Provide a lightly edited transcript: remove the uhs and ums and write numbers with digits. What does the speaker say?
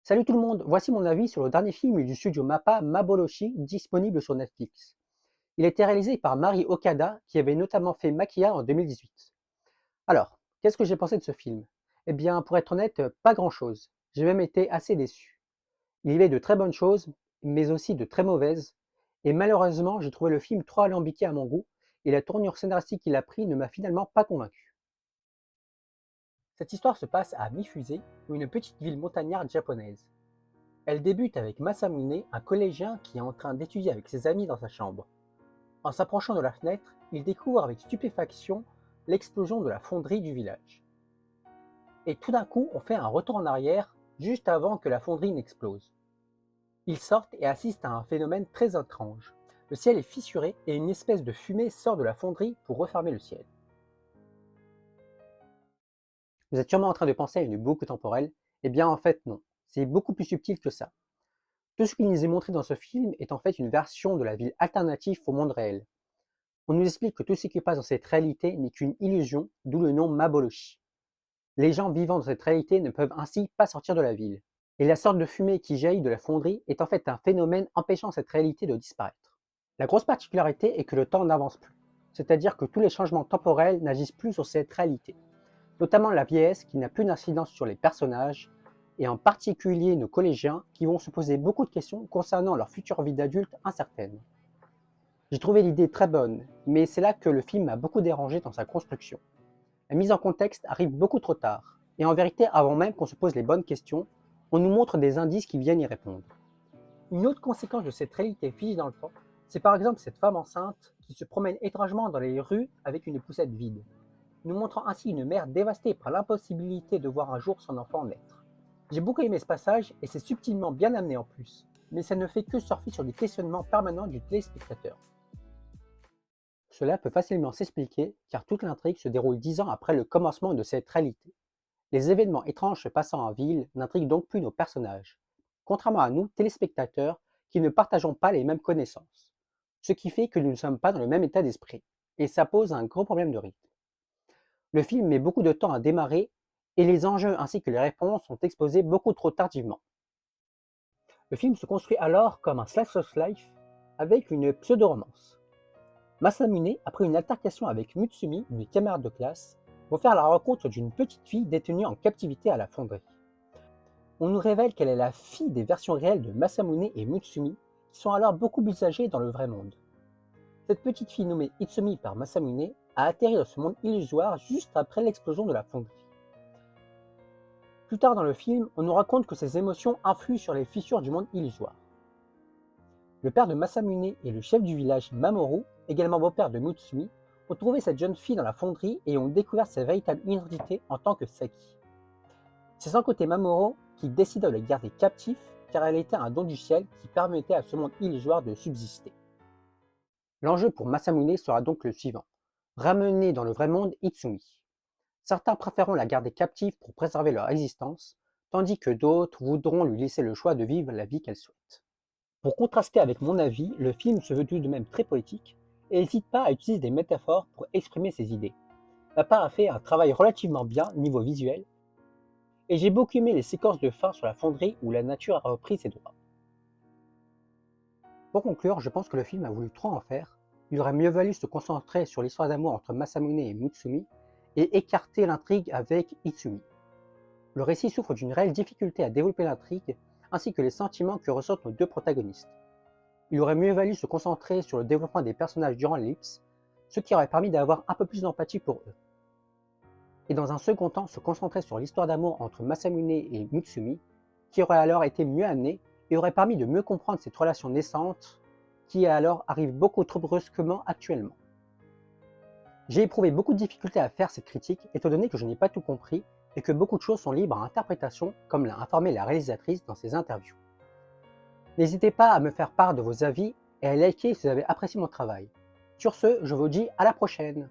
Salut tout le monde, voici mon avis sur le dernier film du studio MAPPA Maboloshi disponible sur Netflix. Il a été réalisé par Mari Okada qui avait notamment fait Maquilla en 2018. Alors, qu'est-ce que j'ai pensé de ce film? Eh bien, pour être honnête, pas grand-chose. J'ai même été assez déçu. Il y avait de très bonnes choses, mais aussi de très mauvaises, et malheureusement, j'ai trouvé le film trop alambiqué à mon goût, et la tournure scénaristique qu'il a pris ne m'a finalement pas convaincu. Cette histoire se passe à Mifusé, une petite ville montagnarde japonaise. Elle débute avec Masamune, un collégien qui est en train d'étudier avec ses amis dans sa chambre. En s'approchant de la fenêtre, il découvre avec stupéfaction l'explosion de la fonderie du village. Et tout d'un coup, on fait un retour en arrière, juste avant que la fonderie n'explose. Ils sortent et assistent à un phénomène très étrange. Le ciel est fissuré et une espèce de fumée sort de la fonderie pour refermer le ciel. Vous êtes sûrement en train de penser à une boucle temporelle. Eh bien en fait non, c'est beaucoup plus subtil que ça. Tout ce qui nous est montré dans ce film est en fait une version de la ville alternative au monde réel. On nous explique que tout ce qui passe dans cette réalité n'est qu'une illusion, d'où le nom Maboloshi. Les gens vivant dans cette réalité ne peuvent ainsi pas sortir de la ville. Et la sorte de fumée qui jaillit de la fonderie est en fait un phénomène empêchant cette réalité de disparaître. La grosse particularité est que le temps n'avance plus, c'est-à-dire que tous les changements temporels n'agissent plus sur cette réalité, notamment la vieillesse qui n'a plus d'incidence sur les personnages, et en particulier nos collégiens qui vont se poser beaucoup de questions concernant leur future vie d'adulte incertaine. J'ai trouvé l'idée très bonne, mais c'est là que le film m'a beaucoup dérangé dans sa construction. La mise en contexte arrive beaucoup trop tard, et en vérité avant même qu'on se pose les bonnes questions, on nous montre des indices qui viennent y répondre. Une autre conséquence de cette réalité figée dans le temps, c'est par exemple cette femme enceinte qui se promène étrangement dans les rues avec une poussette vide, nous montrant ainsi une mère dévastée par l'impossibilité de voir un jour son enfant naître. J'ai beaucoup aimé ce passage et c'est subtilement bien amené en plus, mais ça ne fait que surfer sur des questionnements permanents du téléspectateur. Cela peut facilement s'expliquer car toute l'intrigue se déroule 10 ans après le commencement de cette réalité. Les événements étranges se passant en ville n'intriguent donc plus nos personnages, contrairement à nous, téléspectateurs, qui ne partageons pas les mêmes connaissances. Ce qui fait que nous ne sommes pas dans le même état d'esprit, et ça pose un gros problème de rythme. Le film met beaucoup de temps à démarrer, et les enjeux ainsi que les réponses sont exposés beaucoup trop tardivement. Le film se construit alors comme un slice of life avec une pseudo-romance. Masamune, après une altercation avec Mutsumi, une camarade de classe, vont faire la rencontre d'une petite fille détenue en captivité à la fonderie. On nous révèle qu'elle est la fille des versions réelles de Masamune et Mutsumi, qui sont alors beaucoup plus âgées dans le vrai monde. Cette petite fille nommée Itsumi par Masamune a atterri dans ce monde illusoire juste après l'explosion de la fonderie. Plus tard dans le film, on nous raconte que ces émotions influent sur les fissures du monde illusoire. Le père de Masamune et le chef du village Mamoru, également beau-père de Mutsumi, ont trouvé cette jeune fille dans la fonderie et ont découvert sa véritable identité en tant que Saki. C'est son côté Mamoru qui décida de la garder captif car elle était un don du ciel qui permettait à ce monde illusoire de subsister. L'enjeu pour Masamune sera donc le suivant: ramener dans le vrai monde Itsumi. Certains préféreront la garder captive pour préserver leur existence, tandis que d'autres voudront lui laisser le choix de vivre la vie qu'elle souhaite. Pour contraster avec mon avis, le film se veut tout de même très poétique et n'hésite pas à utiliser des métaphores pour exprimer ses idées. Papa a fait un travail relativement bien niveau visuel et j'ai beaucoup aimé les séquences de fin sur la fonderie où la nature a repris ses droits. Pour conclure, je pense que le film a voulu trop en faire. Il aurait mieux valu se concentrer sur l'histoire d'amour entre Masamune et Mutsumi et écarter l'intrigue avec Itsumi. Le récit souffre d'une réelle difficulté à développer l'intrigue ainsi que les sentiments que ressentent nos deux protagonistes. Il aurait mieux valu se concentrer sur le développement des personnages durant l'ellipse, ce qui aurait permis d'avoir un peu plus d'empathie pour eux. Et dans un second temps, se concentrer sur l'histoire d'amour entre Masamune et Mutsumi, qui aurait alors été mieux amenée et aurait permis de mieux comprendre cette relation naissante qui alors arrive beaucoup trop brusquement actuellement. J'ai éprouvé beaucoup de difficultés à faire cette critique étant donné que je n'ai pas tout compris et que beaucoup de choses sont libres à interprétation comme l'a informé la réalisatrice dans ses interviews. N'hésitez pas à me faire part de vos avis et à liker si vous avez apprécié mon travail. Sur ce, je vous dis à la prochaine.